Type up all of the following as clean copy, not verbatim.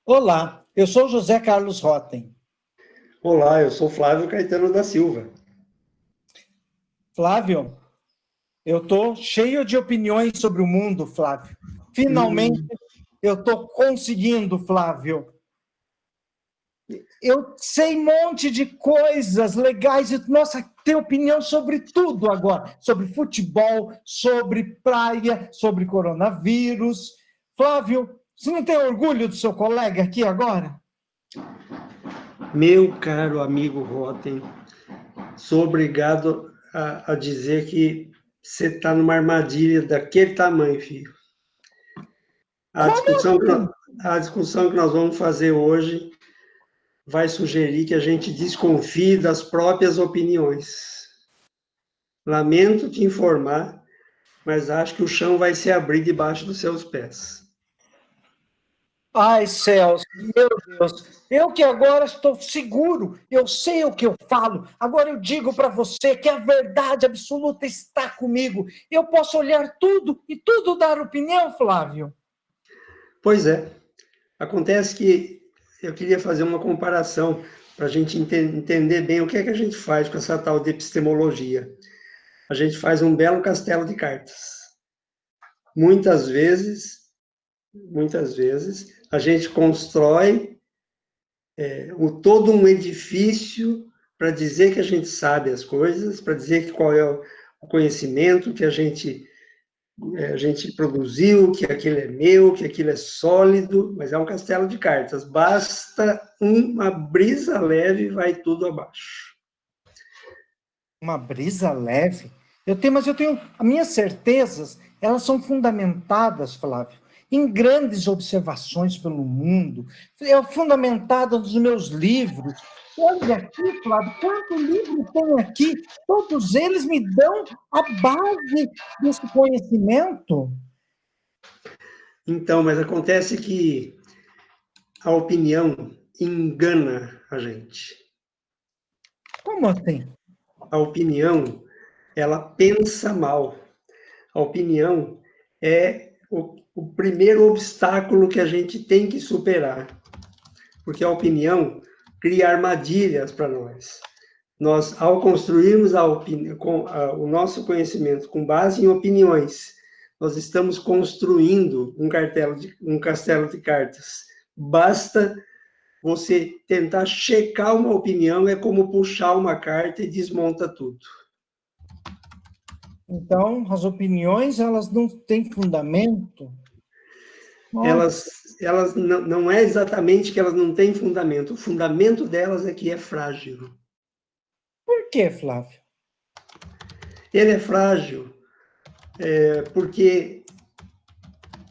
Olá, eu sou José Carlos Rotem. Olá, eu sou Flávio Caetano da Silva. Flávio, eu estou cheio de opiniões sobre o mundo, Flávio. Finalmente, Hum, eu estou conseguindo, Flávio. Eu sei um monte de coisas legais. Nossa, tenho opinião sobre tudo agora. Sobre futebol, sobre praia, sobre coronavírus. Flávio, você não tem orgulho do seu colega aqui agora? Meu caro amigo Rotem, sou obrigado a dizer que você está numa armadilha daquele tamanho, filho. A Como discussão, que assim? nós, a discussão que nós vamos fazer hoje vai sugerir que a gente desconfie das próprias opiniões. Lamento te informar, mas acho que o chão vai se abrir debaixo dos seus pés. Ai, céus, meu Deus, eu que agora estou seguro, eu sei o que eu falo, agora eu digo para você que a verdade absoluta está comigo. Eu posso olhar tudo e tudo dar opinião, Flávio. Pois é, acontece que eu queria fazer uma comparação para a gente entender bem o que é que a gente faz com essa tal de epistemologia. A gente faz um belo castelo de cartas. Muitas vezes, muitas vezes, a gente constrói todo um edifício para dizer que a gente sabe as coisas, para dizer que qual é o conhecimento que a gente produziu, que aquilo é meu, que aquilo é sólido, mas é um castelo de cartas. Basta uma brisa leve e vai tudo abaixo. Uma brisa leve. Mas eu tenho as minhas certezas, elas são fundamentadas, Flávio, em grandes observações pelo mundo, é fundamentada nos meus livros. Olha aqui, Flávio, quanto livro tem aqui? Todos eles me dão a base desse conhecimento. Então, mas acontece que a opinião engana a gente. Como assim? A opinião, ela pensa mal. A opinião é o primeiro obstáculo que a gente tem que superar, porque a opinião cria armadilhas para nós. Nós, ao construirmos o nosso conhecimento com base em opiniões, nós estamos construindo um castelo de cartas. Basta você tentar checar uma opinião, é como puxar uma carta e desmonta tudo. Então, as opiniões, elas não têm fundamento? Nossa, Elas não é exatamente que elas não têm fundamento, o fundamento delas é que é frágil. por que, Flávio? Ele é frágil porque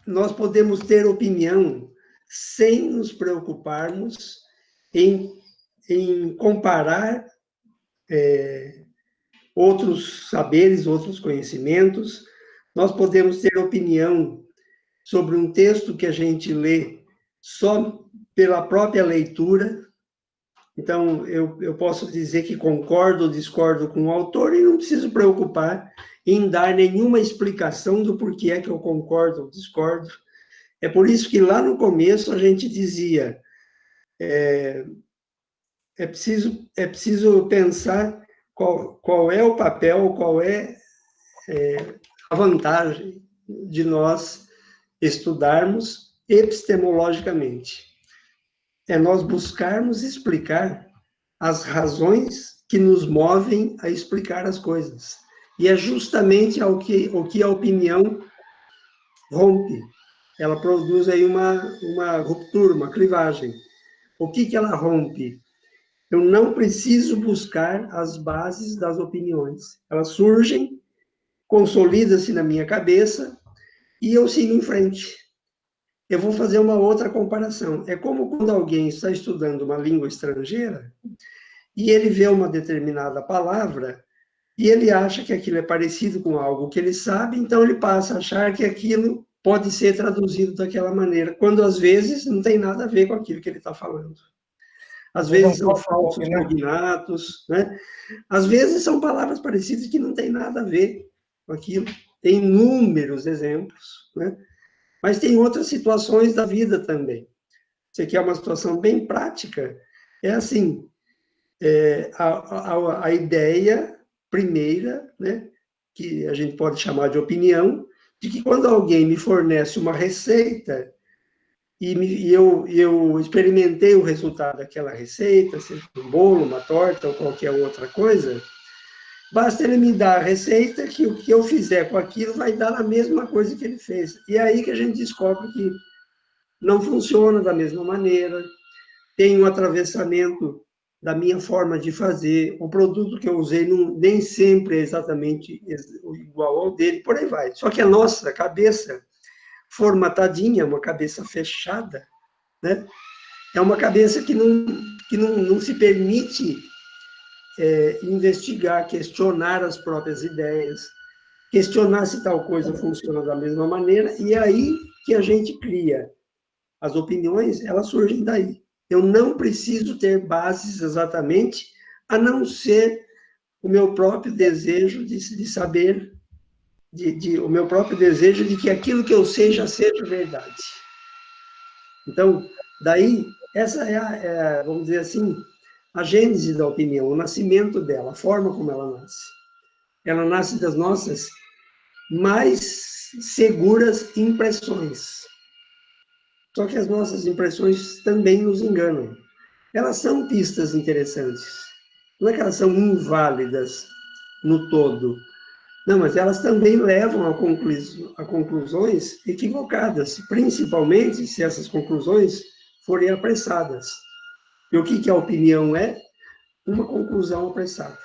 nós podemos ter opinião sem nos preocuparmos em comparar outros saberes, outros conhecimentos. Nós podemos ter opinião sobre um texto que a gente lê só pela própria leitura. Então, eu posso dizer que concordo ou discordo com o autor e não preciso preocupar em dar nenhuma explicação do porquê é que eu concordo ou discordo. É por isso que lá no começo a gente dizia, é preciso pensar qual é o papel, qual é a vantagem de nós estudarmos epistemologicamente. É nós buscarmos explicar as razões que nos movem a explicar as coisas. E é justamente o que a opinião rompe. Ela produz aí uma ruptura, uma clivagem. O que ela rompe? Eu não preciso buscar as bases das opiniões. Elas surgem, consolidam-se na minha cabeça e eu sigo em frente. Eu vou fazer uma outra comparação. É como quando alguém está estudando uma língua estrangeira e ele vê uma determinada palavra e ele acha que aquilo é parecido com algo que ele sabe, então ele passa a achar que aquilo pode ser traduzido daquela maneira, quando às vezes não tem nada a ver com aquilo que ele está falando. Às Às vezes é vezes um são falso falsos cognato. cognatos, né? Às vezes são palavras parecidas que não tem nada a ver com aquilo. Tem inúmeros exemplos, né? Mas tem outras situações da vida também. Você quer uma situação bem prática? É assim, a ideia primeira, né, que a gente pode chamar de opinião, de que quando alguém me fornece uma receita e eu experimentei o resultado daquela receita, seja um bolo, uma torta ou qualquer outra coisa, basta ele me dar a receita que o que eu fizer com aquilo vai dar a mesma coisa que ele fez. E é aí que a gente descobre que não funciona da mesma maneira, tem um atravessamento da minha forma de fazer, o produto que eu usei nem sempre é exatamente igual ao dele, por aí vai. Só que a nossa cabeça formatadinha, uma cabeça fechada, né? É uma cabeça que não se permite investigar, questionar as próprias ideias, questionar se tal coisa funciona da mesma maneira, e é aí que a gente cria. As opiniões, elas surgem daí. Eu não preciso ter bases exatamente, a não ser o meu próprio desejo de saber, o meu próprio desejo de que aquilo que eu sei já seja verdade. Então, daí, essa vamos dizer assim, a gênese da opinião, o nascimento dela, a forma como ela nasce. Ela nasce das nossas mais seguras impressões. Só que as nossas impressões também nos enganam. Elas são pistas interessantes. Não é que elas são inválidas no todo. Não, mas elas também levam a conclusões equivocadas, principalmente se essas conclusões forem apressadas. E o que a opinião é? Uma conclusão apressada.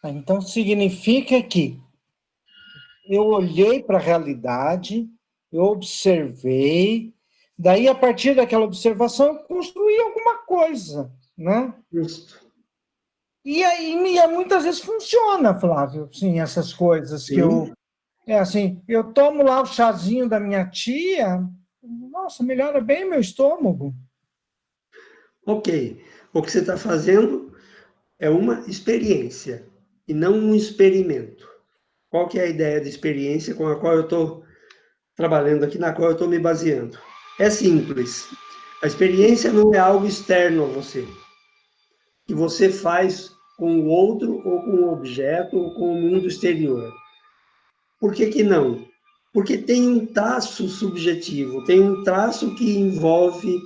Então, significa que eu olhei para a realidade, eu observei, daí, a partir daquela observação, eu construí alguma coisa, né? Justo. E aí, muitas vezes funciona, Flávio, sim, essas coisas que Sim. eu tomo lá o chazinho da minha tia, nossa, melhora bem meu estômago. Ok. O que você está fazendo é uma experiência e não um experimento. Qual que é a ideia de experiência com a qual eu estou trabalhando aqui, na qual eu estou me baseando? É simples. A experiência não é algo externo a você, que você faz com o outro, ou com o objeto, ou com o mundo exterior. Por que que não? Porque tem um traço subjetivo, tem um traço que envolve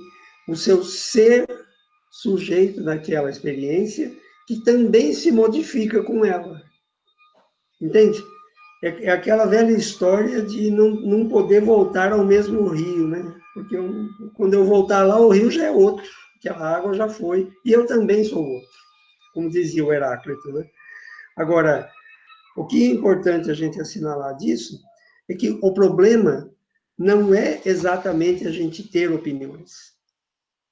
o seu ser sujeito daquela experiência, que também se modifica com ela. Entende? É aquela velha história de não poder voltar ao mesmo rio, né? Porque quando eu voltar lá, o rio já é outro, que a água já foi, e eu também sou outro, como dizia o Heráclito, né? Agora, o que é importante a gente assinalar disso é que o problema não é exatamente a gente ter opiniões,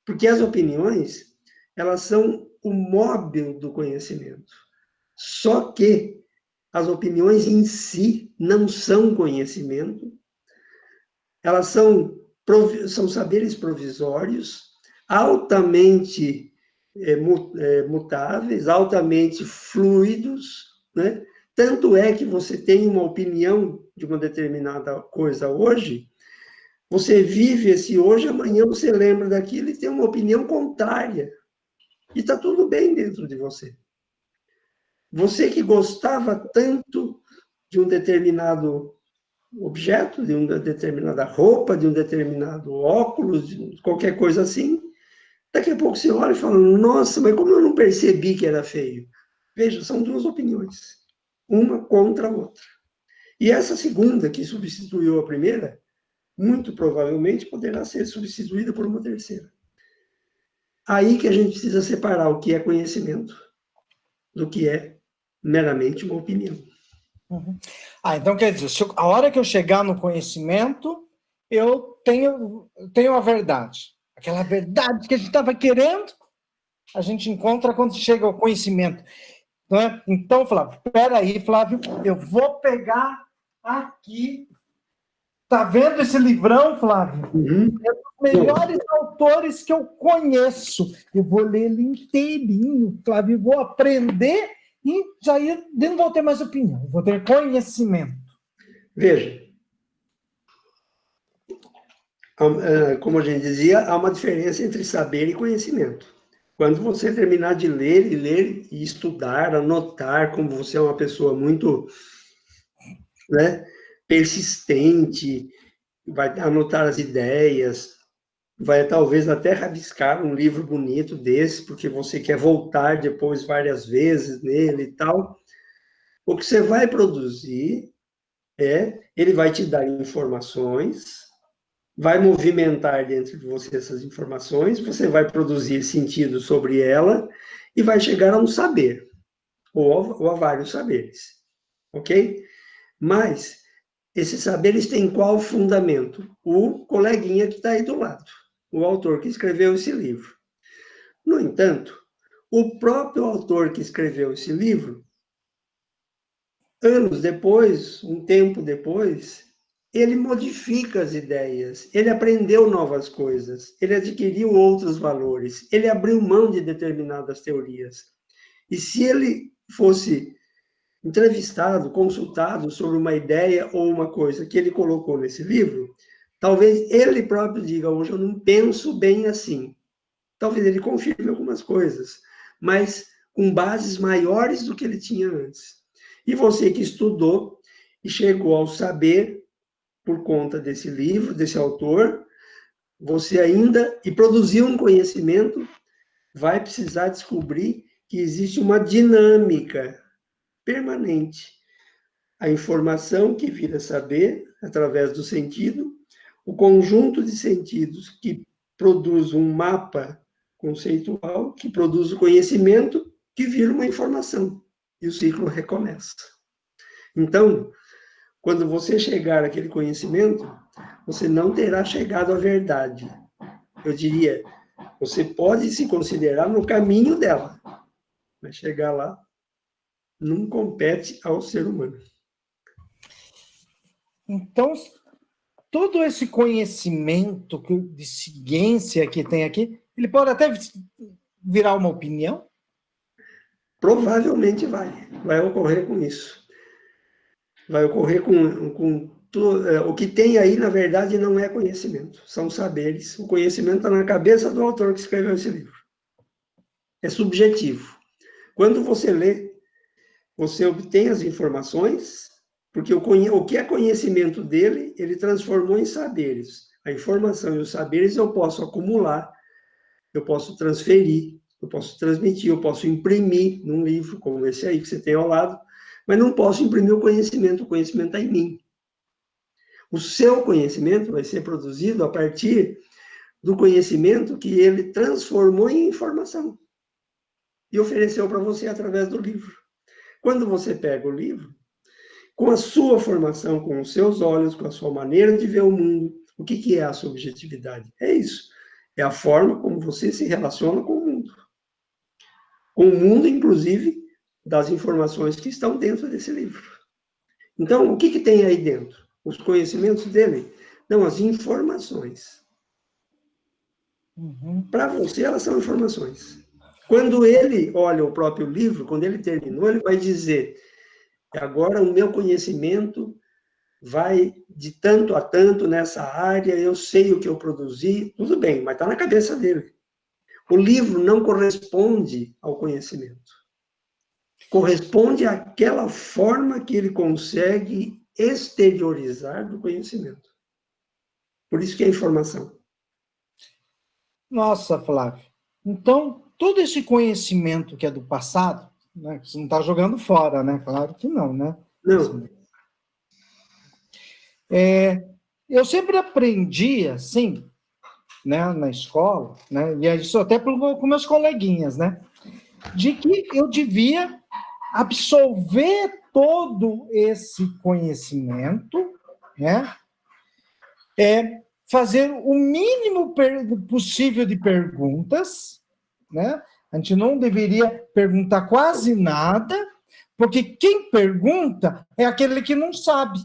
porque as opiniões, elas são o móvel do conhecimento. Só que as opiniões em si não são conhecimento, elas são saberes provisórios, altamente mutáveis, altamente fluidos, né? Tanto é que você tem uma opinião de uma determinada coisa hoje, você vive esse hoje, amanhã você lembra daquilo e tem uma opinião contrária. E está tudo bem dentro de você. Você que gostava tanto de um determinado objeto, de uma determinada roupa, de um determinado óculos, de qualquer coisa assim, daqui a pouco você olha e fala, nossa, mas como eu não percebi que era feio? Veja, são duas opiniões, uma contra a outra. E essa segunda, que substituiu a primeira, muito provavelmente poderá ser substituída por uma terceira. Aí que a gente precisa separar o que é conhecimento do que é meramente uma opinião. Uhum. Então quer dizer, a hora que eu chegar no conhecimento, eu tenho a verdade. Aquela verdade que a gente estava querendo, a gente encontra quando chega ao conhecimento. Não é? Então, Flávio, espera aí, Flávio, eu vou pegar aqui. Tá vendo esse livrão, Flávio? Uhum. É um dos melhores autores que eu conheço. Eu vou ler ele inteirinho, Flávio, vou aprender e já não vou ter mais opinião, vou ter conhecimento. Veja, como a gente dizia, há uma diferença entre saber e conhecimento. Quando você terminar de ler e estudar, anotar, como você é uma pessoa muito, né, persistente, vai anotar as ideias, vai talvez até rabiscar um livro bonito desse, porque você quer voltar depois várias vezes nele e tal. O que você vai produzir ele vai te dar informações, vai movimentar dentro de você essas informações, você vai produzir sentido sobre ela e vai chegar a um saber, ou a vários saberes, ok? Mas esses saberes têm qual fundamento? O coleguinha que está aí do lado, o autor que escreveu esse livro. No entanto, o próprio autor que escreveu esse livro, anos depois, um tempo depois, ele modifica as ideias, ele aprendeu novas coisas, ele adquiriu outros valores, ele abriu mão de determinadas teorias. E se ele fosse entrevistado, consultado sobre uma ideia ou uma coisa que ele colocou nesse livro, talvez ele próprio diga, hoje eu não penso bem assim. Talvez ele confirme algumas coisas, mas com bases maiores do que ele tinha antes. E você que estudou e chegou ao saber por conta desse livro, desse autor, você ainda, e produziu um conhecimento, vai precisar descobrir que existe uma dinâmica permanente. A informação que vira saber, através do sentido, o conjunto de sentidos que produz um mapa conceitual, que produz o conhecimento, que vira uma informação. E o ciclo recomeça. Então, quando você chegar àquele conhecimento, você não terá chegado à verdade. Eu diria, você pode se considerar no caminho dela, mas chegar lá não compete ao ser humano. Então, todo esse conhecimento de ciência que tem aqui, ele pode até virar uma opinião? Provavelmente vai ocorrer com isso. Vai ocorrer com o que tem aí, na verdade, não é conhecimento, são saberes. O conhecimento está na cabeça do autor que escreveu esse livro. É subjetivo. Quando você lê, você obtém as informações, porque o que é conhecimento dele, ele transformou em saberes. A informação e os saberes eu posso acumular, eu posso transferir, eu posso transmitir, eu posso imprimir num livro, como esse aí que você tem ao lado, mas não posso imprimir o conhecimento está em mim. O seu conhecimento vai ser produzido a partir do conhecimento que ele transformou em informação e ofereceu para você através do livro. Quando você pega o livro, com a sua formação, com os seus olhos, com a sua maneira de ver o mundo, o que é a subjetividade? É isso. É a forma como você se relaciona com o mundo. Com o mundo, inclusive, das informações que estão dentro desse livro. Então, o que tem aí dentro? Os conhecimentos dele? Não, as informações. Para você, elas são informações. Quando ele olha o próprio livro, quando ele terminou, ele vai dizer, agora o meu conhecimento vai de tanto a tanto nessa área, eu sei o que eu produzi, tudo bem, mas está na cabeça dele. O livro não corresponde ao conhecimento. Corresponde àquela forma que ele consegue exteriorizar do conhecimento. Por isso que é informação. Nossa, Flávio. Então, todo esse conhecimento que é do passado, né, você não está jogando fora, né? Claro que não, né? Não. Eu sempre aprendi, assim, né, na escola, né, e isso até com meus coleguinhas, né, de que eu devia absorver todo esse conhecimento, né, fazer o mínimo possível de perguntas, né, a gente não deveria perguntar quase nada, porque quem pergunta é aquele que não sabe.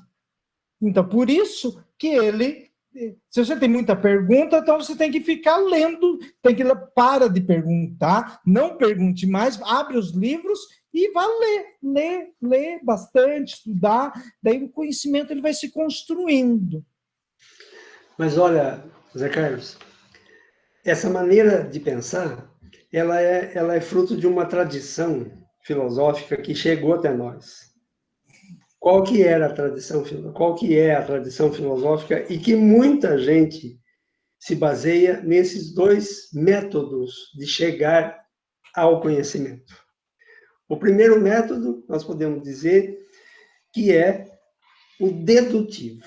Então, por isso que se você tem muita pergunta, então você tem que ficar lendo, tem que para de perguntar, não pergunte mais, abre os livros e vá ler bastante, estudar, daí o conhecimento ele vai se construindo. Mas olha, Zé Carlos, essa maneira de pensar, ela é fruto de uma tradição filosófica que chegou até nós. Qual que era a tradição, qual que é a tradição filosófica e que muita gente se baseia nesses dois métodos de chegar ao conhecimento. O primeiro método, nós podemos dizer, que é o dedutivo.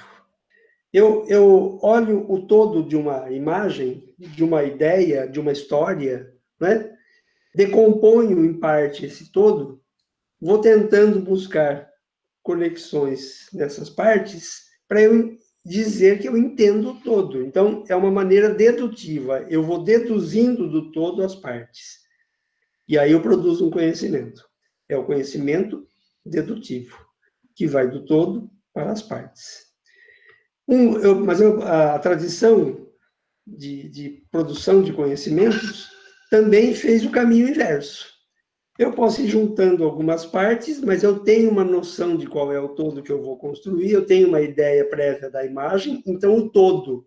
Eu olho o todo de uma imagem, de uma ideia, de uma história, né? Decomponho em parte esse todo, vou tentando buscar conexões nessas partes para eu dizer que eu entendo o todo. Então, é uma maneira dedutiva. Eu vou deduzindo do todo as partes. E aí eu produzo um conhecimento. É o conhecimento dedutivo, que vai do todo para as partes. A tradição de produção de conhecimentos também fez o caminho inverso. Eu posso ir juntando algumas partes, mas eu tenho uma noção de qual é o todo que eu vou construir, eu tenho uma ideia prévia da imagem, então o todo,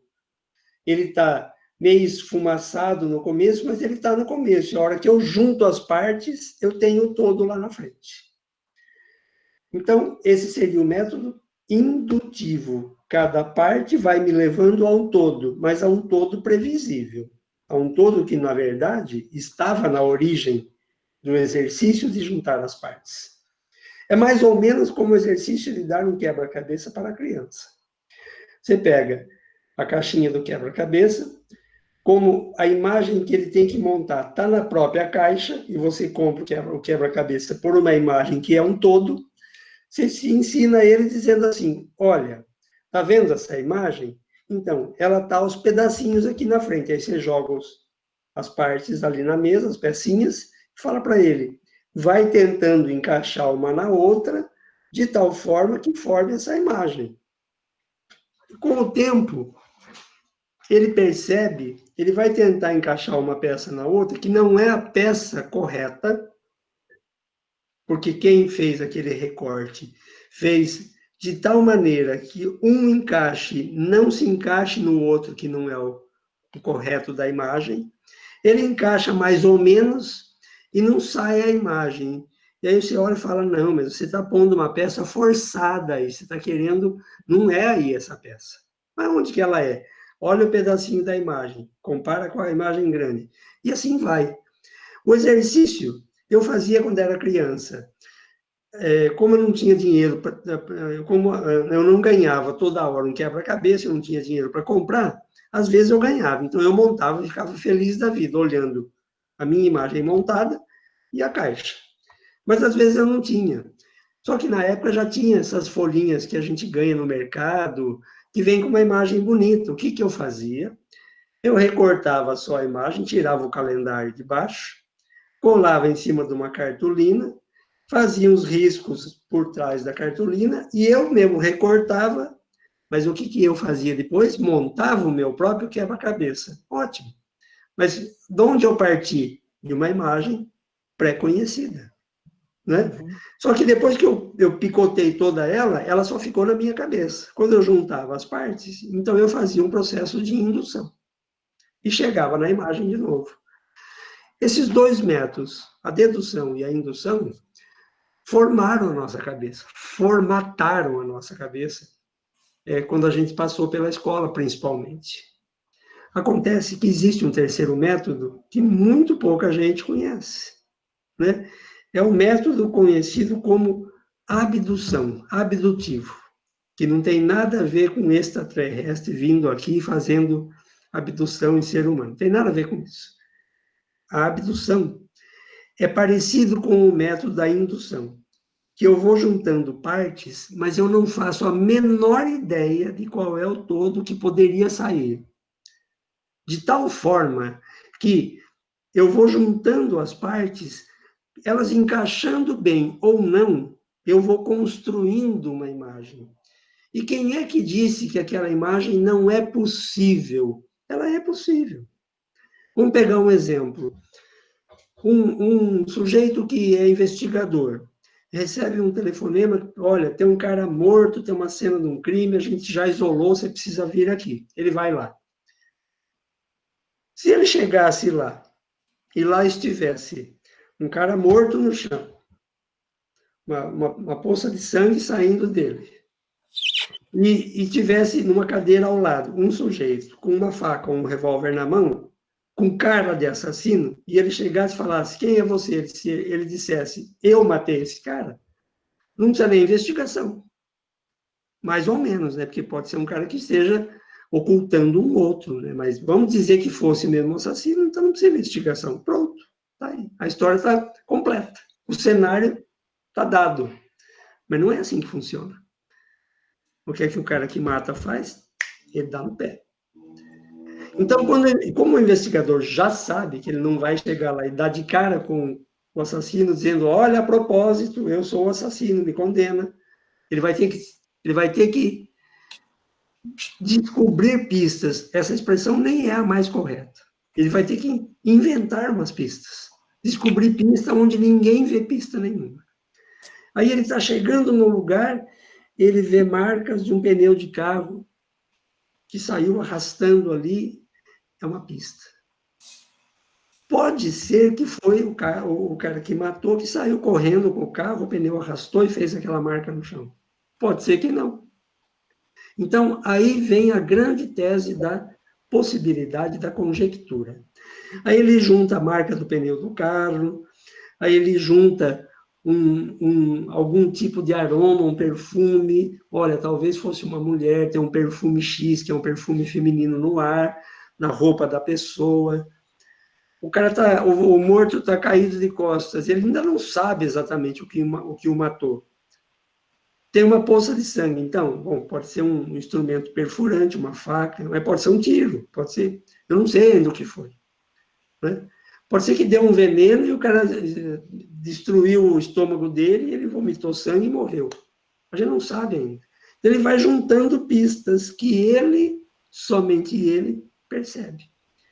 ele está meio esfumaçado no começo, mas ele está no começo. A hora que eu junto as partes, eu tenho o todo lá na frente. Então, esse seria o método indutivo. Cada parte vai me levando a um todo, mas a um todo previsível. A um todo que, na verdade, estava na origem do exercício de juntar as partes. É mais ou menos como o exercício de dar um quebra-cabeça para a criança. Você pega a caixinha do quebra-cabeça, como a imagem que ele tem que montar está na própria caixa, e você compra o quebra-cabeça por uma imagem que é um todo, você se ensina ele dizendo assim, olha, tá vendo essa imagem? Então, ela está aos pedacinhos aqui na frente, aí você joga as partes ali na mesa, as pecinhas, e fala para ele, vai tentando encaixar uma na outra, de tal forma que forme essa imagem. Com o tempo, ele percebe, ele vai tentar encaixar uma peça na outra, que não é a peça correta, porque quem fez aquele recorte fez de tal maneira que um encaixe não se encaixe no outro, que não é o correto da imagem, ele encaixa mais ou menos e não sai a imagem. E aí você olha e fala, não, mas você está pondo uma peça forçada aí, você está querendo, não é aí essa peça. Mas onde que ela é? Olha o pedacinho da imagem, compara com a imagem grande. E assim vai. O exercício eu fazia quando era criança. Como eu não tinha dinheiro, como eu não ganhava toda hora um quebra-cabeça, eu não tinha dinheiro para comprar, às vezes eu ganhava. Então eu montava e ficava feliz da vida, olhando a minha imagem montada e a caixa. Mas às vezes eu não tinha. Só que na época já tinha essas folhinhas que a gente ganha no mercado, que vem com uma imagem bonita. O que que eu fazia? Eu recortava só a imagem, tirava o calendário de baixo, colava em cima de uma cartolina, fazia os riscos por trás da cartolina e eu mesmo recortava, mas o que que eu fazia depois? Montava o meu próprio quebra-cabeça. Ótimo. Mas de onde eu parti? De uma imagem pré-conhecida, né? Só que depois que eu picotei toda ela só ficou na minha cabeça. Quando eu juntava as partes, então eu fazia um processo de indução e chegava na imagem de novo. Esses dois métodos, a dedução e a indução, formaram a nossa cabeça, formataram a nossa cabeça, quando a gente passou pela escola, principalmente. Acontece que existe um terceiro método que muito pouca gente conhece, né? É o método conhecido como abdução, abdutivo, que não tem nada a ver com extraterrestre vindo aqui fazendo abdução em ser humano, não tem nada a ver com isso. A abdução é parecido com o método da indução, que eu vou juntando partes, mas eu não faço a menor ideia de qual é o todo que poderia sair. De tal forma que eu vou juntando as partes, elas encaixando bem ou não, eu vou construindo uma imagem. E quem é que disse que aquela imagem não é possível? Ela é possível. Vamos pegar um exemplo. Um sujeito que é investigador recebe um telefonema, olha, tem um cara morto, tem uma cena de um crime, a gente já isolou, você precisa vir aqui. Ele vai lá. Se ele chegasse lá, e lá estivesse um cara morto no chão, uma poça de sangue saindo dele, e tivesse numa cadeira ao lado um sujeito com uma faca ou um revólver na mão, com cara de assassino, e ele chegasse e falasse, quem é você? Se ele dissesse, eu matei esse cara, não precisa nem investigação. Mais ou menos, né? Porque pode ser um cara que esteja ocultando um outro, né? Mas vamos dizer que fosse mesmo um assassino, então não precisa investigação. Pronto, tá aí. A história está completa. O cenário está dado. Mas não é assim que funciona. O que é que o cara que mata faz? Ele dá no pé. Então, como o investigador já sabe que ele não vai chegar lá e dar de cara com o assassino, dizendo, olha, a propósito, eu sou o assassino, me condena, ele vai ter que descobrir pistas. Essa expressão nem é a mais correta. Ele vai ter que inventar umas pistas. Descobrir pista onde ninguém vê pista nenhuma. Aí ele está chegando no lugar, ele vê marcas de um pneu de carro que saiu arrastando ali, é uma pista. Pode ser que foi o cara que matou, que saiu correndo com o carro, o pneu arrastou e fez aquela marca no chão. Pode ser que não. Então, aí vem a grande tese da possibilidade da conjectura. Aí ele junta a marca do pneu do carro, aí ele junta algum tipo de aroma, um perfume. Olha, talvez fosse uma mulher, tem um perfume X, que é um perfume feminino no ar, na roupa da pessoa. O morto está caído de costas, ele ainda não sabe exatamente o que o matou. Tem uma poça de sangue, então, bom, pode ser um instrumento perfurante, uma faca, mas pode ser um tiro, pode ser, eu não sei ainda o que foi, né? Pode ser que deu um veneno e o cara destruiu o estômago dele, e ele vomitou sangue e morreu. A gente não sabe ainda. Ele vai juntando pistas que ele, somente ele, percebe.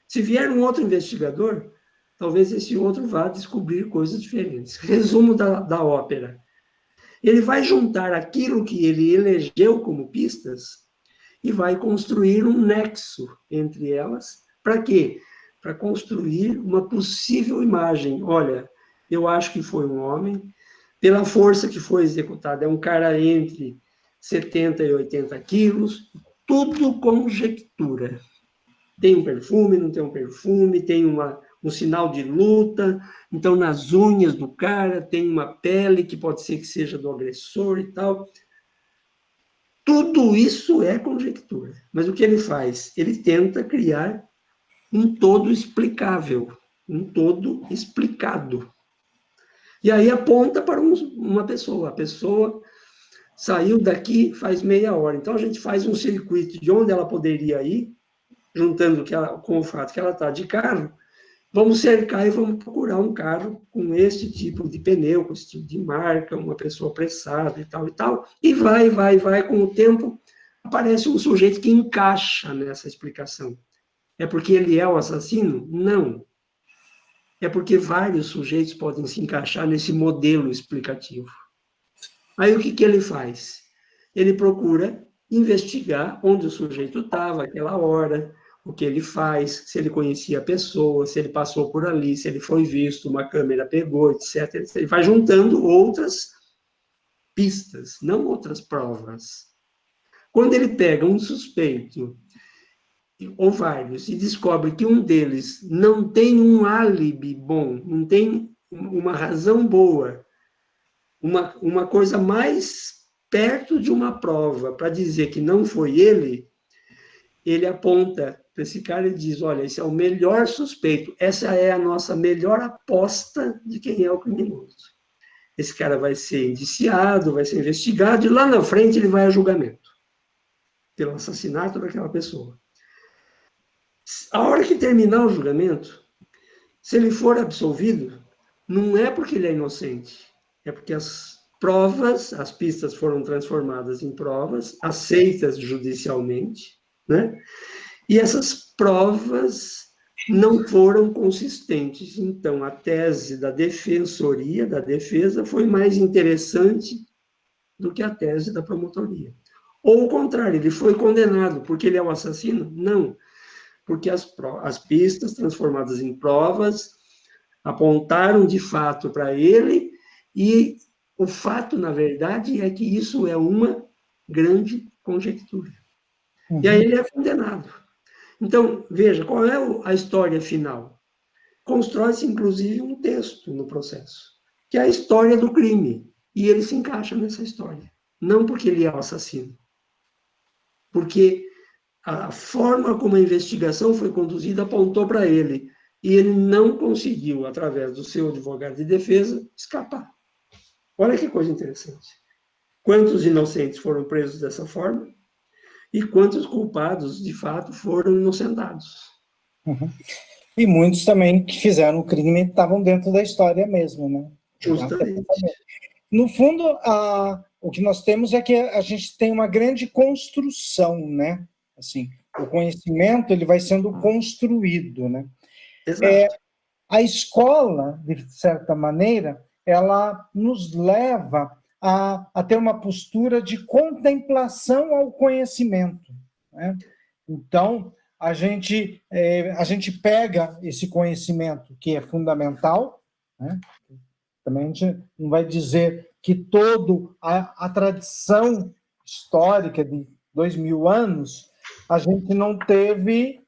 Se vier um outro investigador, talvez esse outro vá descobrir coisas diferentes. Resumo da ópera. Ele vai juntar aquilo que ele elegeu como pistas e vai construir um nexo entre elas. Para quê? Para construir uma possível imagem. Olha, eu acho que foi um homem, pela força que foi executada, é um cara entre 70 e 80 quilos, tudo conjectura. Tem um perfume, não tem um perfume, tem um sinal de luta, então nas unhas do cara tem uma pele que pode ser que seja do agressor e tal. Tudo isso é conjectura. Mas o que ele faz? Ele tenta criar um todo explicável, um todo explicado. E aí aponta para uma pessoa. A pessoa saiu daqui faz meia hora. Então a gente faz um circuito de onde ela poderia ir, juntando com o fato que ela está de carro, vamos cercar e vamos procurar um carro com esse tipo de pneu, com esse tipo de marca, uma pessoa apressada e tal, e vai, com o tempo, aparece um sujeito que encaixa nessa explicação. É porque ele é o assassino? Não. É porque vários sujeitos podem se encaixar nesse modelo explicativo. Aí o que ele faz? Ele procura investigar onde o sujeito estava, aquela hora, o que ele faz, se ele conhecia a pessoa, se ele passou por ali, se ele foi visto, uma câmera pegou, etc. Ele vai juntando outras pistas, não outras provas. Quando ele pega um suspeito, ou vários, e descobre que um deles não tem um álibi bom, não tem uma razão boa, uma coisa mais perto de uma prova para dizer que não foi ele aponta para esse cara e diz, olha, esse é o melhor suspeito, essa é a nossa melhor aposta de quem é o criminoso. Esse cara vai ser indiciado, vai ser investigado, e lá na frente ele vai a julgamento pelo assassinato daquela pessoa. A hora que terminar o julgamento, se ele for absolvido, não é porque ele é inocente, é porque as provas, as pistas foram transformadas em provas, aceitas judicialmente, né? E essas provas não foram consistentes. Então, a tese da defensoria, da defesa, foi mais interessante do que a tese da promotoria. Ou o contrário, ele foi condenado porque ele é o assassino? Não. porque as pistas transformadas em provas apontaram de fato para ele, e o fato, na verdade, é que isso é uma grande conjectura. E aí ele é condenado. Então, veja, qual é a história final? Constrói-se, inclusive, um texto no processo, que é a história do crime, e ele se encaixa nessa história. Não porque ele é o assassino, porque a forma como a investigação foi conduzida apontou para ele, e ele não conseguiu, através do seu advogado de defesa, escapar. Olha que coisa interessante. Quantos inocentes foram presos dessa forma e quantos culpados, de fato, foram inocentados. E muitos também que fizeram o crime estavam dentro da história mesmo, né? Justamente. No fundo, o que nós temos é que a gente tem uma grande construção, né? Assim, o conhecimento ele vai sendo construído, né? Exato. A escola, de certa maneira, ela nos leva a ter uma postura de contemplação ao conhecimento, né? Então, a gente pega esse conhecimento que é fundamental, né? Também a gente não vai dizer que toda a tradição histórica de 2000 anos, a gente não teve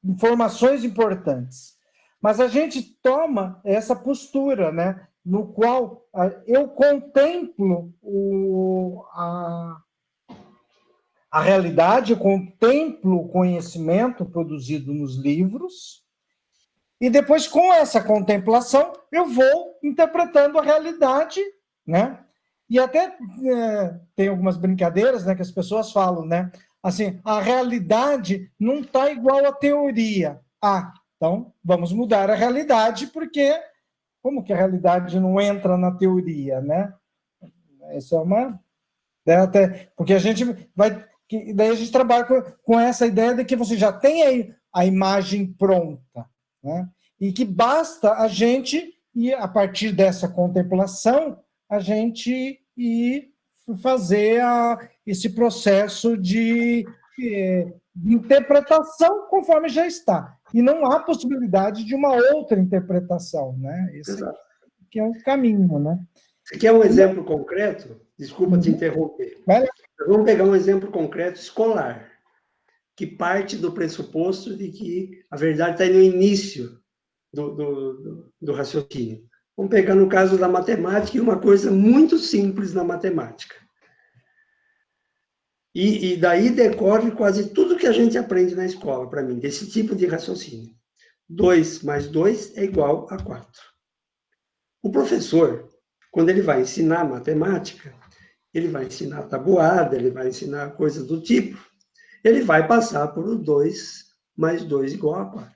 informações importantes. Mas a gente toma essa postura, né, no qual eu contemplo a realidade, eu contemplo o conhecimento produzido nos livros, e depois, com essa contemplação, eu vou interpretando a realidade, né? E até tem algumas brincadeiras, né, que as pessoas falam, né? Assim, a realidade não está igual à teoria. Então vamos mudar a realidade, porque como que a realidade não entra na teoria, né? Essa é uma... Até, porque a gente vai... Daí a gente trabalha com essa ideia de que você já tem aí a imagem pronta, né? E que basta a gente, e a partir dessa contemplação, a gente ir fazer esse processo de interpretação conforme já está. E não há possibilidade de uma outra interpretação, né? Esse Exato. que é o caminho, né? Você quer um exemplo concreto? Desculpa te interromper. Vai. Vamos pegar um exemplo concreto escolar, que parte do pressuposto de que a verdade está no início do raciocínio. Vamos pegar no caso da matemática, e uma coisa muito simples na matemática. E daí decorre quase tudo que a gente aprende na escola, para mim, desse tipo de raciocínio. 2 mais 2 é igual a 4. O professor, quando ele vai ensinar matemática, ele vai ensinar tabuada, ele vai ensinar coisas do tipo, ele vai passar por o 2 mais 2 igual a 4.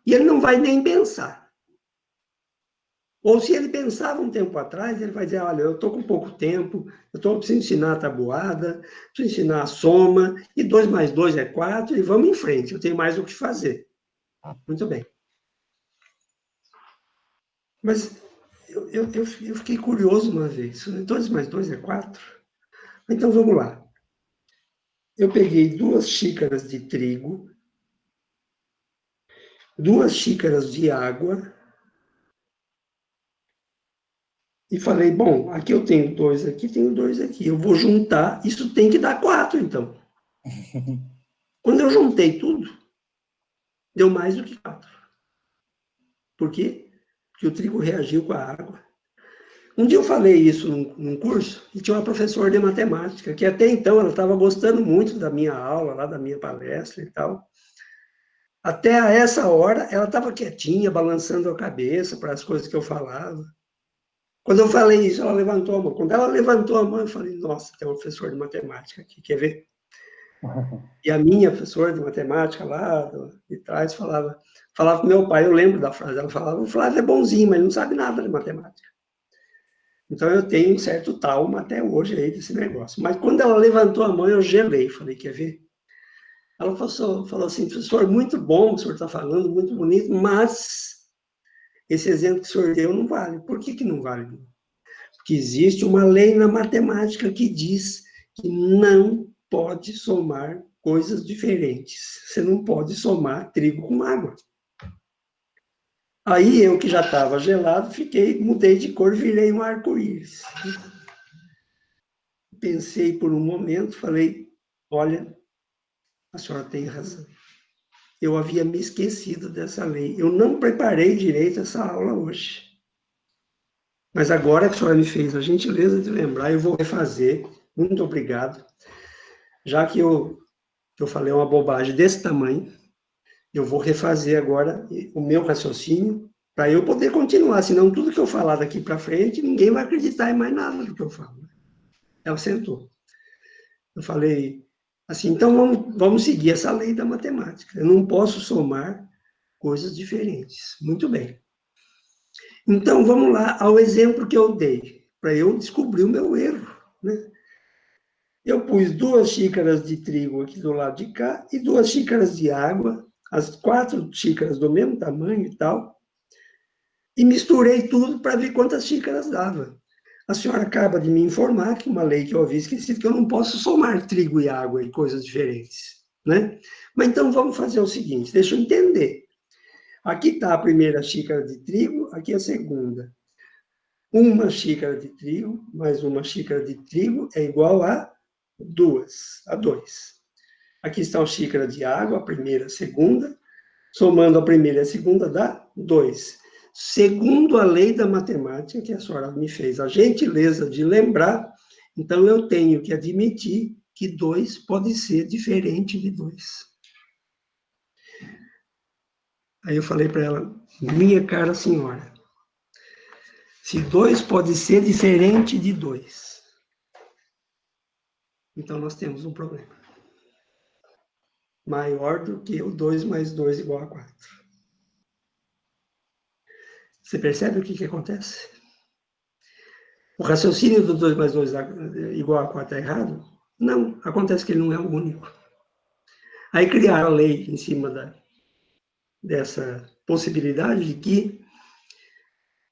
E ele não vai nem pensar. Ou se ele pensava um tempo atrás, ele vai dizer, olha, eu estou com pouco tempo, preciso ensinar a tabuada, preciso ensinar a soma, e 2 mais 2 é 4, e vamos em frente, eu tenho mais o que fazer. Muito bem. Mas eu fiquei curioso uma vez, 2 mais 2 é 4? Então vamos lá. Eu peguei 2 xícaras de trigo, 2 xícaras de água, e falei, bom, aqui eu tenho 2 aqui, tenho 2 aqui. Eu vou juntar, isso tem que dar 4, então. Quando eu juntei tudo, deu mais do que 4. Por quê? Porque o trigo reagiu com a água. Um dia eu falei isso num curso, e tinha uma professora de matemática, que até então ela estava gostando muito da minha aula, lá da minha palestra e tal. Até a essa hora, ela estava quietinha, balançando a cabeça para as coisas que eu falava. Quando eu falei isso, ela levantou a mão. Quando ela levantou a mão, eu falei, nossa, tem um professor de matemática aqui, quer ver? E a minha professora de matemática lá de trás falava com meu pai, eu lembro da frase, ela falava, o Flávio é bonzinho, mas não sabe nada de matemática. Então eu tenho um certo trauma até hoje aí desse negócio. Mas quando ela levantou a mão, eu gelei, falei, quer ver? Ela falou assim, professor, muito bom o que o senhor está falando, muito bonito, mas esse exemplo que o senhor deu não vale. Por que não vale? Porque existe uma lei na matemática que diz que não pode somar coisas diferentes. Você não pode somar trigo com água. Aí eu, que já estava gelado, mudei de cor, virei um arco-íris. Pensei por um momento, falei, olha, a senhora tem razão. Eu havia me esquecido dessa lei. Eu não preparei direito essa aula hoje. Mas agora que a senhora me fez a gentileza de lembrar, eu vou refazer. Muito obrigado. Já que eu falei uma bobagem desse tamanho, eu vou refazer agora o meu raciocínio para eu poder continuar. Senão, tudo que eu falar daqui para frente, ninguém vai acreditar em mais nada do que eu falo. Ela sentou. Eu falei assim, então vamos seguir essa lei da matemática. Eu não posso somar coisas diferentes. Muito bem. Então, vamos lá ao exemplo que eu dei, para eu descobrir o meu erro, né? Eu pus 2 xícaras de trigo aqui do lado de cá e 2 xícaras de água, as 4 xícaras do mesmo tamanho e tal, e misturei tudo para ver quantas xícaras dava. A senhora acaba de me informar que uma lei que eu havia esquecido, que eu não posso somar trigo e água e coisas diferentes, né? Mas então vamos fazer o seguinte, deixa eu entender. Aqui está a primeira xícara de trigo, aqui a segunda. 1 xícara de trigo mais 1 xícara de trigo é igual a 2. Aqui está a xícara de água, a primeira, a segunda. Somando a primeira e a segunda dá 2. Segundo a lei da matemática, que a senhora me fez a gentileza de lembrar, então eu tenho que admitir que 2 pode ser diferente de 2. Aí eu falei para ela, minha cara senhora, se 2 pode ser diferente de 2, então nós temos um problema. Maior do que o 2 mais 2 igual a 4. Você percebe o que acontece? O raciocínio do 2 mais 2 igual a 4 é errado? Não, acontece que ele não é o único. Aí criaram a lei em cima dessa possibilidade de que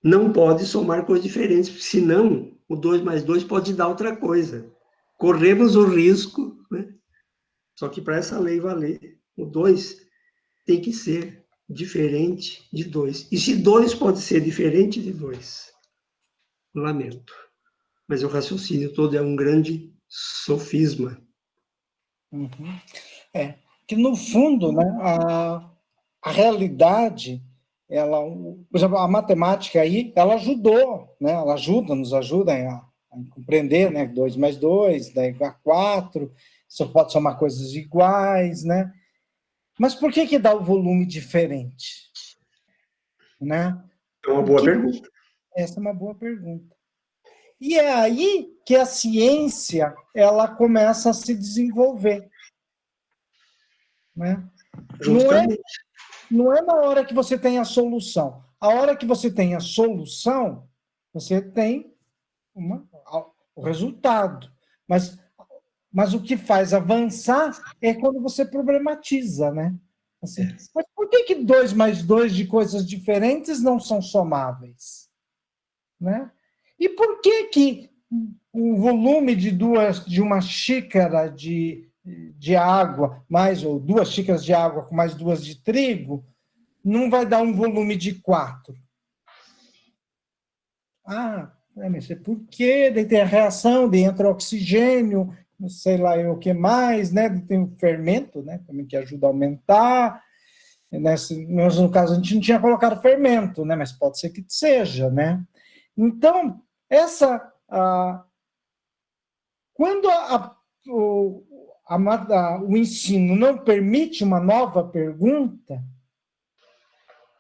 não pode somar coisas diferentes, porque senão o 2 mais 2 pode dar outra coisa. Corremos o risco, né? Só que para essa lei valer, o 2 tem que ser diferente de 2. E se 2 pode ser diferente de 2, lamento. Mas o raciocínio todo é um grande sofisma. Uhum. Que no fundo, né, a realidade, por exemplo, a matemática aí, ela ajudou, né, ela nos ajuda a compreender, né, 2 mais 2 dá igual a 4, você pode somar coisas iguais, né? Mas por que dá o volume diferente? Né? É uma boa pergunta. Essa é uma boa pergunta. E é aí que a ciência ela começa a se desenvolver. Né? Justamente. Não é na hora que você tem a solução. A hora que você tem a solução, você tem o resultado. Mas o que faz avançar é quando você problematiza, né? Assim, mas por que 2 mais 2 de coisas diferentes não são somáveis? Né? E por que o volume de uma xícara de água, ou 2 xícaras de água com mais 2 de trigo, não vai dar um volume de 4? Mas por quê? Daí tem a reação, daí entra o oxigênio, não sei lá o que mais, né? Tem o fermento, né? Também que ajuda a aumentar. No caso, a gente não tinha colocado fermento, né? Mas pode ser que seja, né? Então, quando o ensino não permite uma nova pergunta,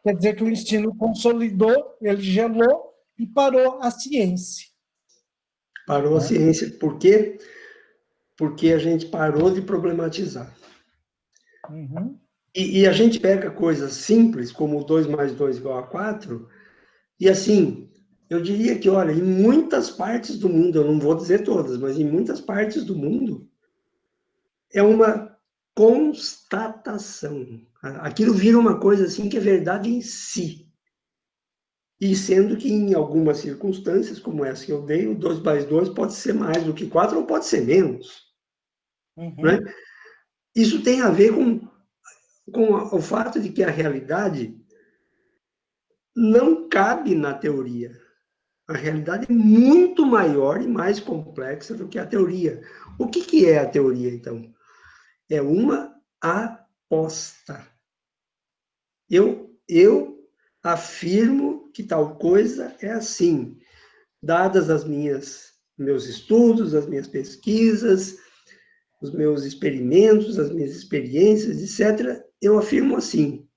quer dizer que o ensino consolidou, ele gelou e parou a ciência. Parou a ciência. Por quê? Porque a gente parou de problematizar. Uhum. E a gente pega coisas simples, como 2 mais 2 igual a 4, e assim, eu diria que, olha, em muitas partes do mundo, eu não vou dizer todas, mas em muitas partes do mundo, é uma constatação. Aquilo vira uma coisa assim que é verdade em si. E sendo que em algumas circunstâncias, como essa que eu dei, o 2 mais 2 pode ser mais do que 4 ou pode ser menos. Uhum. Né? Isso tem a ver com o fato de que a realidade não cabe na teoria. A realidade é muito maior e mais complexa do que a teoria. O que é a teoria, então? É uma aposta. Eu afirmo que tal coisa é assim, dadas as meus estudos, as minhas pesquisas, os meus experimentos, as minhas experiências, etc., eu afirmo assim.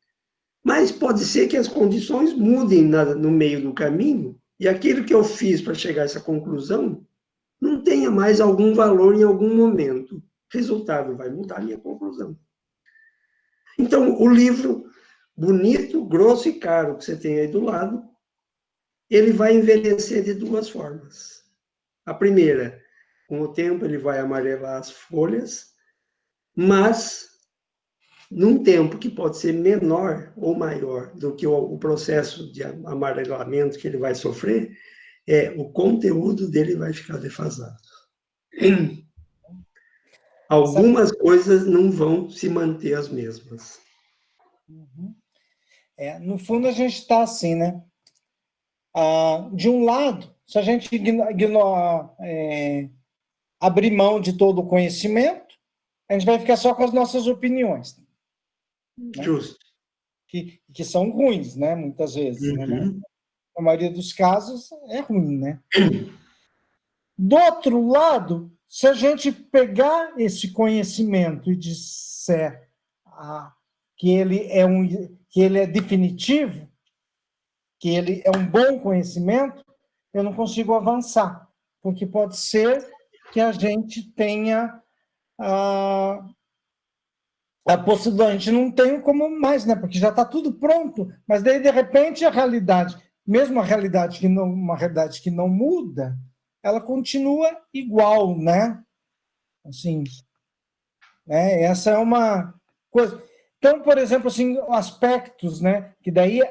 Mas pode ser que as condições mudem no meio do caminho e aquilo que eu fiz para chegar a essa conclusão não tenha mais algum valor em algum momento. Resultado, vai mudar a minha conclusão. Então, o livro bonito, grosso e caro que você tem aí do lado, ele vai envelhecer de duas formas. A primeira, com o tempo ele vai amarelar as folhas, mas num tempo que pode ser menor ou maior do que o processo de amarelamento que ele vai sofrer, o conteúdo dele vai ficar defasado. Sabe? Algumas coisas não vão se manter as mesmas. Uhum. No fundo, a gente está assim, né? De um lado, se a gente abrir mão de todo o conhecimento, a gente vai ficar só com as nossas opiniões, né? Justo. Que são ruins, né? Muitas vezes, né? Uhum. Na maioria dos casos, é ruim, né? Do outro lado, se a gente pegar esse conhecimento e disser que que ele é definitivo, que ele é um bom conhecimento, eu não consigo avançar, porque pode ser que a gente tenha a possibilidade, a gente não tem como mais, né? Porque já está tudo pronto, mas daí, de repente, a realidade, mesmo a realidade uma realidade que não muda, ela continua igual, né? Assim, né? Essa é uma coisa. Então, por exemplo, assim, aspectos, né? Que daí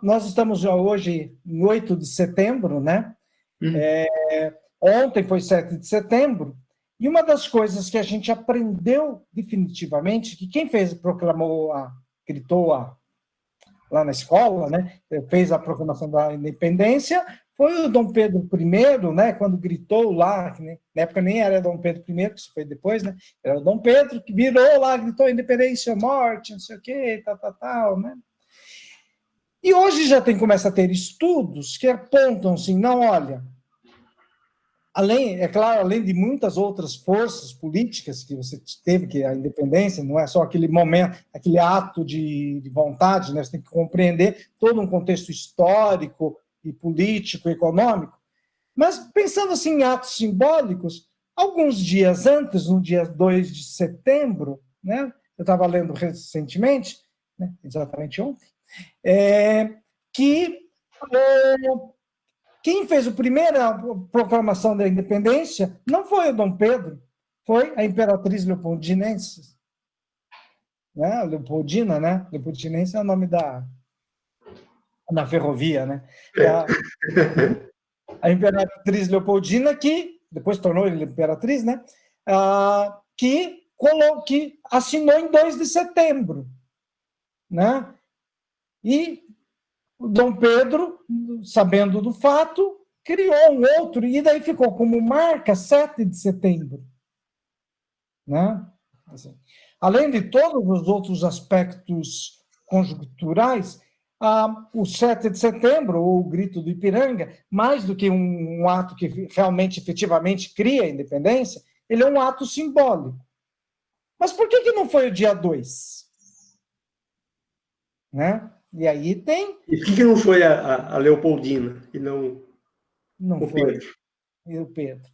nós estamos já hoje em 8 de setembro, né? Ontem foi 7 de setembro, e uma das coisas que a gente aprendeu definitivamente, que quem gritou lá na escola, né, fez a proclamação da independência, foi o Dom Pedro I, né, quando gritou lá, que na época nem era Dom Pedro I, que isso foi depois, né, era o Dom Pedro que virou lá, gritou independência ou morte, não sei o quê, tal, né. E hoje já começa a ter estudos que apontam assim, não, olha, é claro, além de muitas outras forças políticas que você teve, que a independência não é só aquele momento, aquele ato de vontade, né? Você tem que compreender todo um contexto histórico e político, econômico. Mas pensando assim em atos simbólicos, alguns dias antes, no dia 2 de setembro, né? Eu estava lendo recentemente, né? Exatamente ontem, que quem fez a primeira proclamação da independência não foi o Dom Pedro, foi a imperatriz Leopoldinense, né? Leopoldina, né? Leopoldinense é o nome na ferrovia, né? A imperatriz Leopoldina, que depois tornou ele imperatriz, né? Que assinou em 2 de setembro, né? E o Dom Pedro, sabendo do fato, criou um outro, e daí ficou como marca 7 de setembro. Né? Assim, além de todos os outros aspectos conjunturais, o 7 de setembro, ou o Grito do Ipiranga, mais do que um ato que realmente, efetivamente, cria a independência, ele é um ato simbólico. Mas por que não foi o dia 2? Né? E aí tem... E por que não foi a Leopoldina e não o foi Pedro? e o Pedro.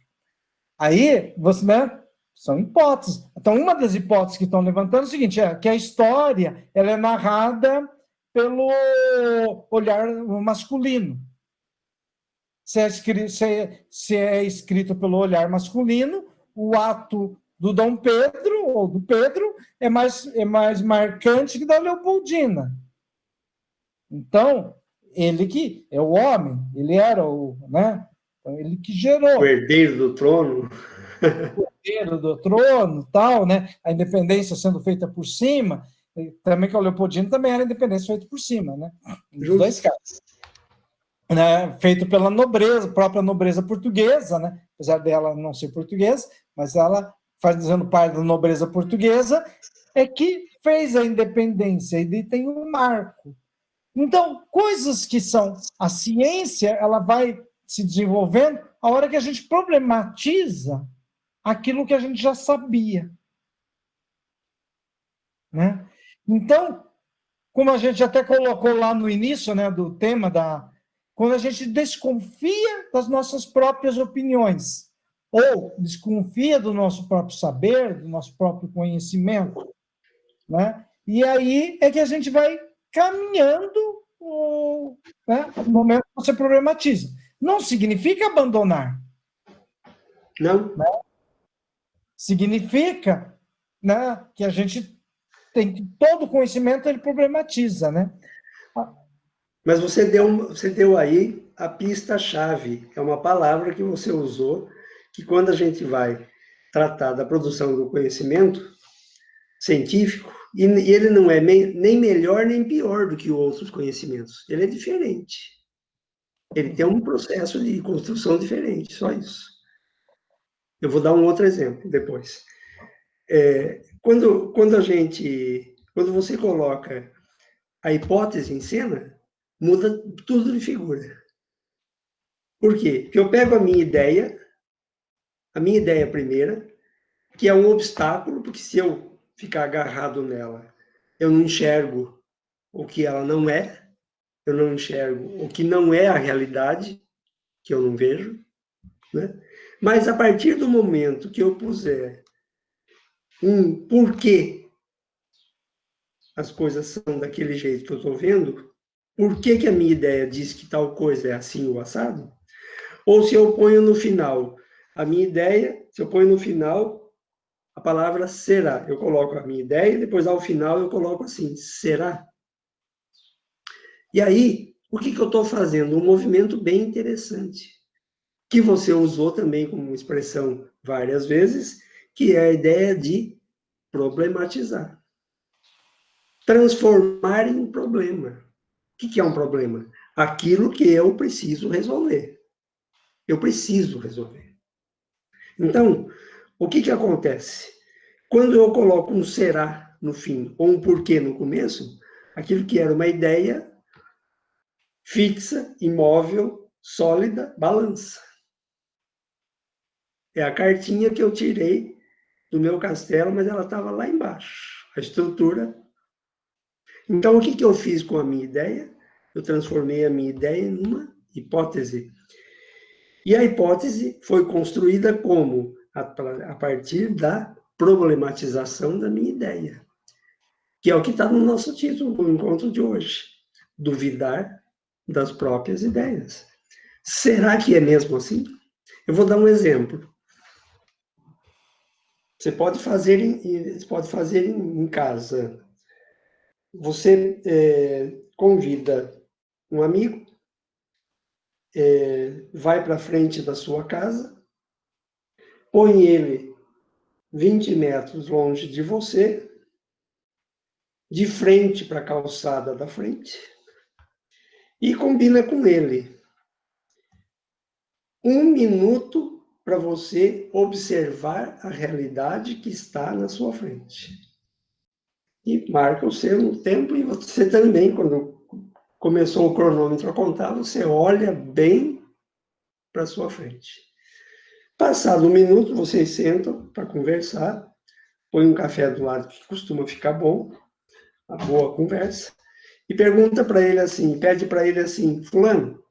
Aí, né, são hipóteses. Então, uma das hipóteses que estão levantando é o seguinte, que a história ela é narrada pelo olhar masculino. Se é escrito pelo olhar masculino, o ato do Dom Pedro, ou do Pedro, é mais marcante que da Leopoldina. Então, ele que é o homem, ele era né? Então, ele que gerou. O herdeiro do trono. herdeiro do trono, tal, né? A independência sendo feita por cima, também que o Leopoldino também era independência feita por cima, né? Nos dois casos. Né? Feito pela nobreza, própria nobreza portuguesa, né? Apesar dela não ser portuguesa, mas ela, fazendo parte da nobreza portuguesa, é que fez a independência, e tem um marco. Então, coisas que são a ciência, ela vai se desenvolvendo a hora que a gente problematiza aquilo que a gente já sabia. Né? Então, como a gente até colocou lá no início, né, do tema, quando a gente desconfia das nossas próprias opiniões, ou desconfia do nosso próprio saber, do nosso próprio conhecimento, né? E aí é que a gente vai caminhando no momento que você problematiza. Não significa abandonar. Não. Né? Significa, né, que a gente tem que todo conhecimento ele problematiza, né? Mas você deu aí a pista-chave. É uma palavra que você usou, que quando a gente vai tratar da produção do conhecimento científico, e ele não é nem melhor nem pior do que outros conhecimentos. Ele é diferente. Ele tem um processo de construção diferente, só isso. Eu vou dar um outro exemplo depois. Quando você coloca a hipótese em cena, muda tudo de figura. Por quê? Porque eu pego a minha ideia primeira, que é um obstáculo, porque se eu ficar agarrado nela, eu não enxergo o que ela não é, eu não enxergo o que não é a realidade, que eu não vejo, né? Mas a partir do momento que eu puser um porquê as coisas são daquele jeito que eu estou vendo, por que a minha ideia diz que tal coisa é assim ou assado, ou se eu ponho no final a minha ideia, se eu ponho no final a palavra será, eu coloco a minha ideia e depois ao final eu coloco assim, será? E aí, o que eu estou fazendo? Um movimento bem interessante, que você usou também como expressão várias vezes, que é a ideia de problematizar. Transformar em um problema. O que é um problema? Aquilo que eu preciso resolver. Eu preciso resolver. Então, o que acontece? Quando eu coloco um será no fim, ou um porquê no começo, aquilo que era uma ideia fixa, imóvel, sólida, balança. É a cartinha que eu tirei do meu castelo, mas ela estava lá embaixo. A estrutura. Então, o que eu fiz com a minha ideia? Eu transformei a minha ideia em uma hipótese. E a hipótese foi construída como? A partir da problematização da minha ideia. Que é o que está no nosso título do encontro de hoje. Duvidar das próprias ideias. Será que é mesmo assim? Eu vou dar um exemplo. Você pode fazer em casa. Você convida um amigo, vai para frente da sua casa, põe ele 20 metros longe de você, de frente para a calçada da frente, e combina com ele 1 minuto para você observar a realidade que está na sua frente. E marca o seu tempo, e você também, quando começou o cronômetro a contar, você olha bem para a sua frente. Passado 1 minuto, vocês sentam para conversar, põe um café do lado que costuma ficar bom, uma boa conversa, e pergunta para ele assim, pede para ele assim, fulano,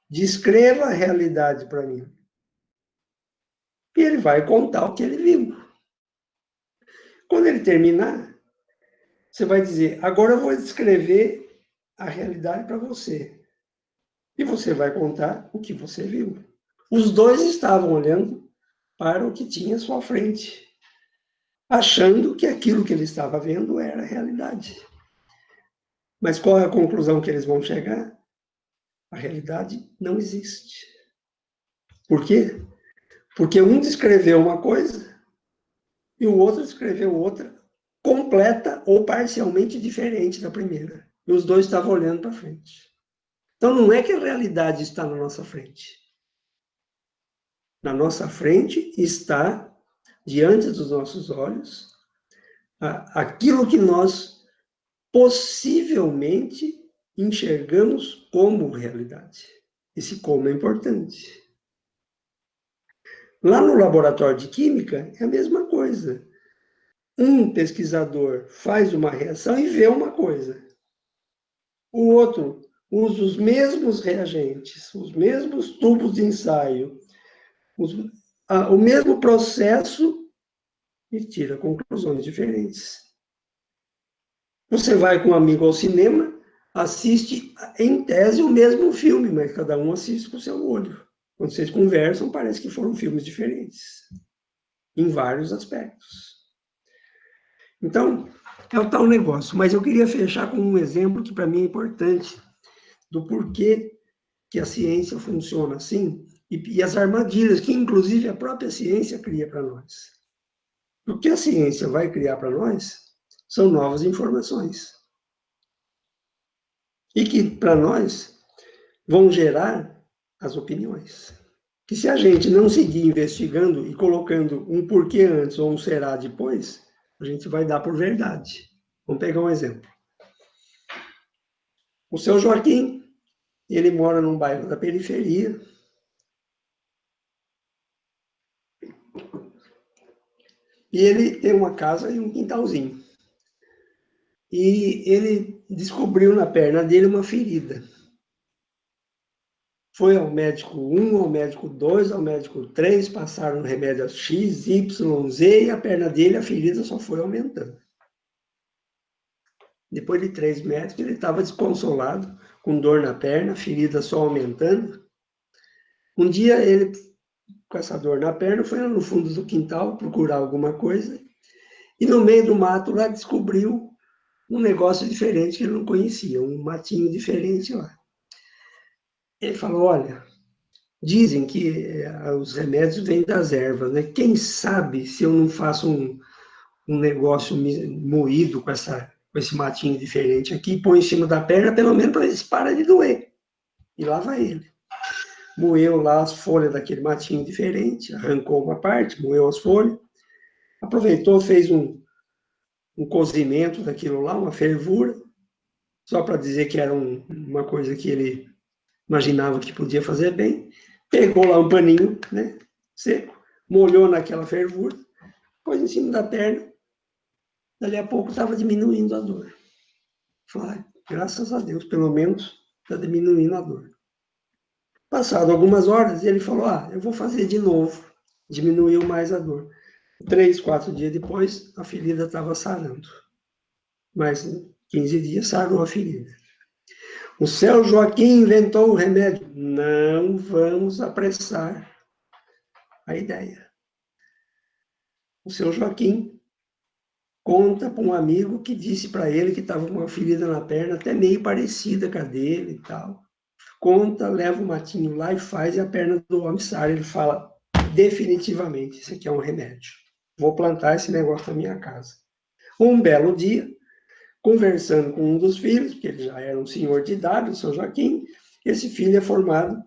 descreva a realidade para mim. E ele vai contar o que ele viu. Quando ele terminar, você vai dizer, agora eu vou descrever a realidade para você. E você vai contar o que você viu. Os dois estavam olhando para o que tinha à sua frente, achando que aquilo que ele estava vendo era a realidade. Mas qual é a conclusão que eles vão chegar? A realidade não existe. Por quê? Porque um descreveu uma coisa e o outro escreveu outra, completa ou parcialmente diferente da primeira. E os dois estavam olhando para frente. Então, não é que a realidade está na nossa frente. Na nossa frente está, diante dos nossos olhos, aquilo que nós possivelmente enxergamos como realidade. Esse como é importante. Lá no laboratório de química, é a mesma coisa. Um pesquisador faz uma reação e vê uma coisa. O outro usa os mesmos reagentes, os mesmos tubos de ensaio, o mesmo processo e tira conclusões diferentes. Você vai com um amigo ao cinema, assiste, em tese, o mesmo filme, mas cada um assiste com o seu olho. Quando vocês conversam, parece que foram filmes diferentes, em vários aspectos. Então, é o tal negócio. Mas eu queria fechar com um exemplo que, para mim, é importante, do porquê que a ciência funciona assim, e as armadilhas que, inclusive, a própria ciência cria para nós. O que a ciência vai criar para nós são novas informações. E que, para nós, vão gerar as opiniões. Que se a gente não seguir investigando e colocando um porquê antes ou um será depois, a gente vai dar por verdade. Vamos pegar um exemplo. O seu Joaquim, ele mora num bairro da periferia. E ele tem uma casa e um quintalzinho. E ele descobriu na perna dele uma ferida. Foi ao médico 1, ao médico 2, ao médico 3, passaram remédios X, Y, Z, e a perna dele, a ferida só foi aumentando. Depois de 3 médicos, ele estava desconsolado, com dor na perna, a ferida só aumentando. Um dia, ele, com essa dor na perna, foi lá no fundo do quintal procurar alguma coisa, e no meio do mato lá descobriu um negócio diferente que ele não conhecia, um matinho diferente lá. Ele falou, olha, dizem que os remédios vêm das ervas, né? Quem sabe se eu não faço um negócio moído com esse matinho diferente aqui, põe em cima da perna, pelo menos para ele parar de doer. E lá vai ele. Moeu lá as folhas daquele matinho diferente, arrancou uma parte, moeu as folhas, aproveitou, fez um cozimento daquilo lá, uma fervura, só para dizer que era uma coisa que ele imaginava que podia fazer bem, pegou lá um paninho, né, seco, molhou naquela fervura, pôs em cima da perna, dali a pouco estava diminuindo a dor. Falei, graças a Deus, pelo menos está diminuindo a dor. Passado algumas horas, ele falou, eu vou fazer de novo, diminuiu mais a dor. 3, 4 dias depois, a ferida estava sarando. Mais 15 dias, sarou a ferida. O seu Joaquim inventou o remédio. Não vamos apressar a ideia. O seu Joaquim conta para um amigo que disse para ele que estava com uma ferida na perna, até meio parecida com a dele e tal. Conta, leva o matinho lá e faz, e a perna do homem sara. Ele fala, definitivamente, isso aqui é um remédio. Vou plantar esse negócio na minha casa. Um belo dia, conversando com um dos filhos, porque ele já era um senhor de idade, o seu Joaquim, esse filho é formado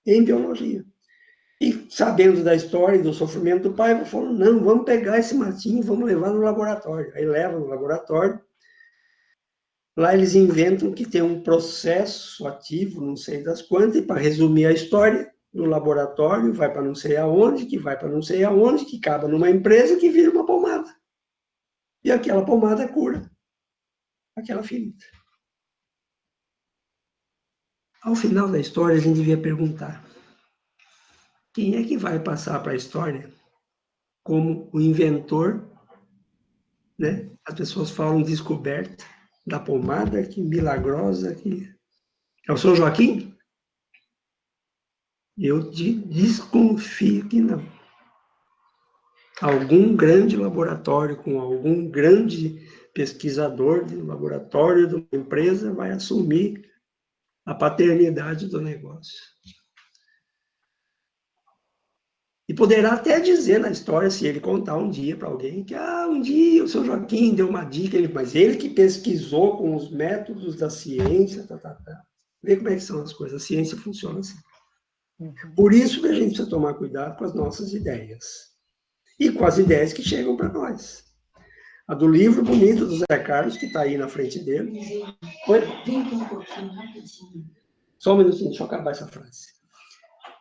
em biologia. E sabendo da história e do sofrimento do pai, falou, não, vamos pegar esse matinho e vamos levar no laboratório. Aí leva no laboratório. Lá eles inventam que tem um processo ativo, não sei das quantas, e para resumir a história, no laboratório vai para não sei aonde, que vai para não sei aonde, que acaba numa empresa que vira uma pomada. E aquela pomada cura aquela ferida. Ao final da história, a gente devia perguntar, quem é que vai passar para a história como o inventor, né? As pessoas falam descoberta da pomada, que milagrosa, que... É o São Joaquim? Eu desconfio que não. Algum grande laboratório, com algum grande pesquisador de laboratório de uma empresa vai assumir a paternidade do negócio. E poderá até dizer na história, se ele contar um dia para alguém, que um dia o seu Joaquim deu uma dica, mas ele que pesquisou com os métodos da ciência, Vê como é que são as coisas, a ciência funciona assim. Por isso que a gente precisa tomar cuidado com as nossas ideias. E com as ideias que chegam para nós. A do livro bonito do Zé Carlos, que está aí na frente dele. Oi? Vem aqui um pouquinho, rapidinho. Só um minutinho, deixa eu acabar essa frase.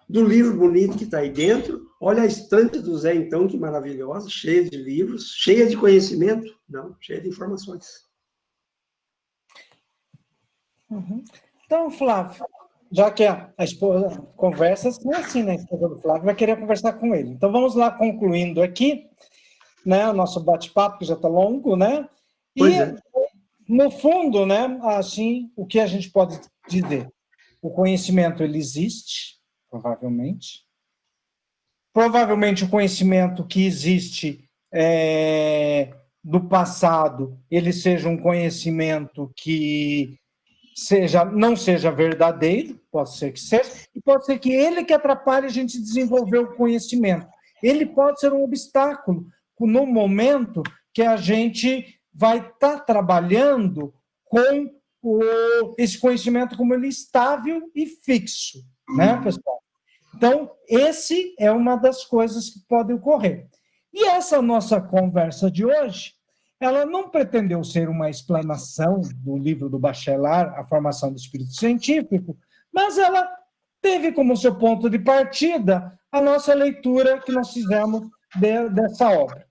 Do livro bonito que está aí dentro, olha a estante do Zé, então, que maravilhosa, cheia de livros, cheia de conhecimento, não, cheia de informações. Então, Flávio, já que a esposa conversa assim, né? A esposa do Flávio vai querer conversar com ele. Então, vamos lá, concluindo aqui, né? O nosso bate-papo, que já está longo, né? Pois E, é. no fundo, né? Assim, o que a gente pode dizer? O conhecimento, ele existe, provavelmente. Provavelmente o conhecimento que existe do passado, ele seja um conhecimento que não seja verdadeiro, pode ser que seja, e pode ser que ele que atrapalhe a gente desenvolver o conhecimento. Ele pode ser um obstáculo no momento que a gente vai estar trabalhando com esse conhecimento como ele estável e fixo, né, pessoal? Então, esse é uma das coisas que pode ocorrer. E essa nossa conversa de hoje, ela não pretendeu ser uma explanação do livro do Bachelard, A Formação do Espírito Científico, mas ela teve como seu ponto de partida a nossa leitura que nós fizemos dessa obra.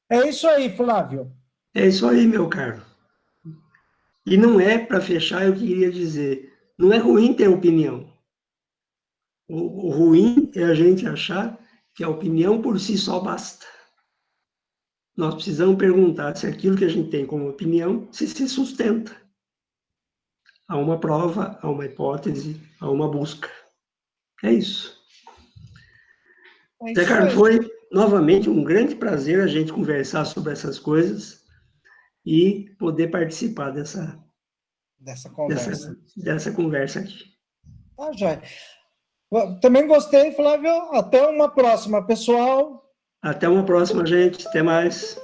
É isso aí, Flávio. É isso aí, meu caro. E não é, para fechar, eu queria dizer, não é ruim ter opinião. O ruim é a gente achar que a opinião por si só basta. Nós precisamos perguntar se aquilo que a gente tem como opinião se sustenta. Há uma prova, há uma hipótese, há uma busca. É isso. Zé Carlos, foi novamente um grande prazer a gente conversar sobre essas coisas e poder participar dessa conversa aqui. Tá, joia. Também gostei, Flávio. Até uma próxima, pessoal. Até uma próxima, gente. Até mais.